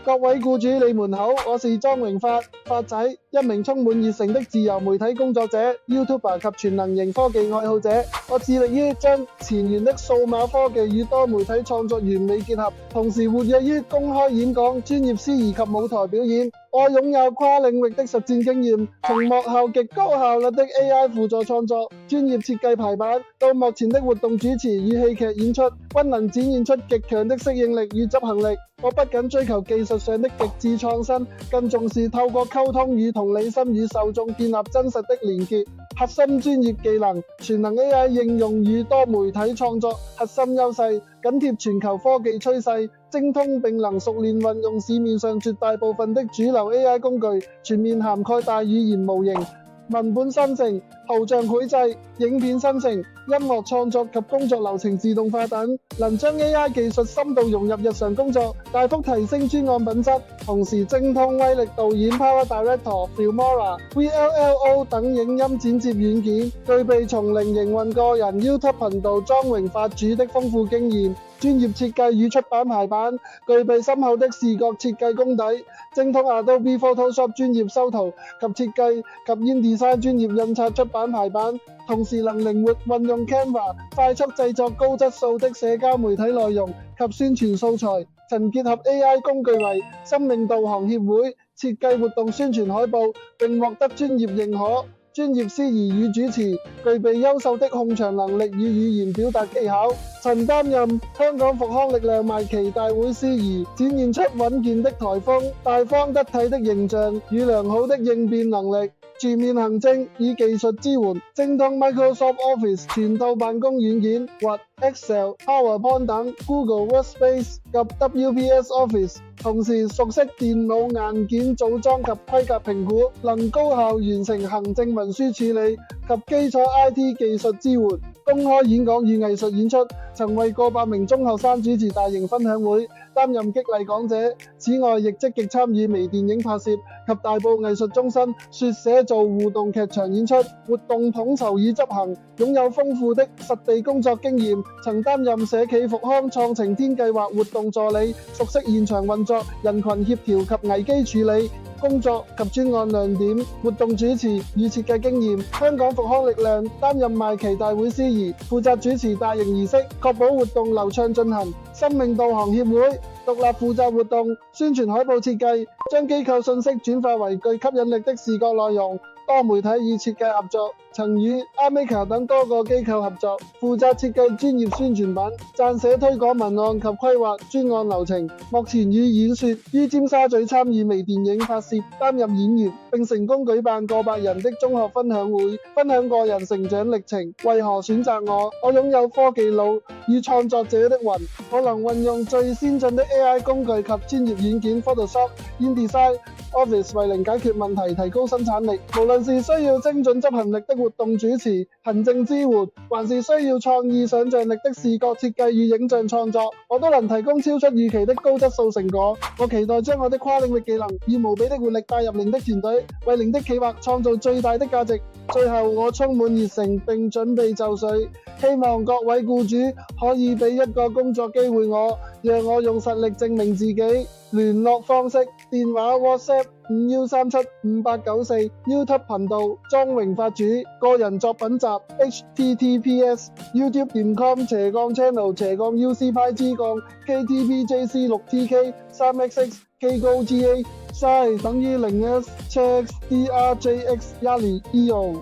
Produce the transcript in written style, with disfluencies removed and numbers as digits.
各位僱主你們好，我是莊榮發仔，一名充滿熱誠的自由媒體工作者、YouTuber 及全能型科技愛好者。我致力於將前沿的數碼科技與多媒體創作完美結合，同時活躍於公開演講、專業司儀及舞台表演。我擁有跨領域的實戰經驗，從幕後極高效率的 AI 輔助創作、專業設計排版，到幕前的活動主持與戲劇演出，均能展現出極強的適應力與執行力。我不僅追求技術上的極致創新，更重視透過溝通與同理心與受眾建立真實的連結。核心專業技能、全能 AI 應用與多媒體創作核心優勢，緊貼全球科技趨勢，精通並能熟練運用市面上絕大部分的主流 AI 工具，全面涵蓋大語言模型、文本生成、圖像繪製、影片生成、音樂創作及工作流程自動化等，能將 AI 技術深度融入日常工作，大幅提升專案品質。同時精通威力導演 Power Director、Filmora、VLLO 等影音剪接軟件，具備從零營運個人 YouTube 頻道莊榮發主的豐富經驗。專業設計與出版排版，具備深厚的視覺設計功底，精通 Adobe Photoshop 專業修圖及設計及 InDesign 專業印刷出版排版，同時能靈活運用 Canva 快速製作高質素的社交媒體內容及宣傳素材。曾結合 AI 工具為生命導航協會設計活動宣傳海報，並獲得專業認可。專業司儀與主持，具備優秀的控場能力與語言表達技巧。曾擔任香港復康力量賣旗大會司儀，展現出穩健的台風、大方得體的形象與良好的應變能力。全面行政以技術支援，精通 Microsoft Office 全套辦公軟件或 Excel、PowerPoint 等 Google Workspace 及 WPS Office， 同時熟悉電腦硬件組裝及規格評估，能高效完成行政文書處理及基礎 IT 技術支援。公開演講與藝術演出，曾為過百名中學生主持大型分享會，擔任激勵講者。此外，亦積極參與微電影拍攝及大埔藝術中心說寫做互動劇場演出，活動統籌與執行，擁有豐富的實地工作經驗。曾擔任社企復康創晴天計劃活動助理，熟悉現場運作、人群協調及危機處理。工作及專案亮點、活動主持與設計經驗。香港復康力量擔任賣旗大會司儀，負責主持大型儀式，確保活動流暢進行。生命導航協會獨立負責活動宣傳海報設計，將機構信息轉化為具吸引力的視覺內容。多媒體與設計合作，曾與 Amaker 等多個機構合作，負責設計專業宣傳品，撰寫推廣文案及規劃專案流程。目前與演說於尖沙咀參與微電影拍攝，擔任演員，並成功舉辦過百人的中學分享會，分享個人成長歷程。為何選擇我？我擁有科技腦與創作者的魂，我能運用最先進的 AI 工具及專業軟件 Photoshop、InDesign、Office 為零解決問題，提高生產力。無論是需要精準執行力的活動主持、行政支援，還是需要創意想像力的視覺設計與影像創作，我都能提供超出預期的高質素成果。我期待將我的跨領域技能與無比的活力帶入零的團隊，為零的企劃創造最大的價值。最後，我充滿熱誠並準備就緒，希望各位僱主可以俾一個工作機會我，讓我用實力證明自己。聯絡方式：電話 WhatsApp 51375894，YouTube 頻道莊榮發主，個人作品集 https://youtube.com/UCPG-KTPJC6TK 3XX K高GA 等於01 CXDRJX 1里 EO。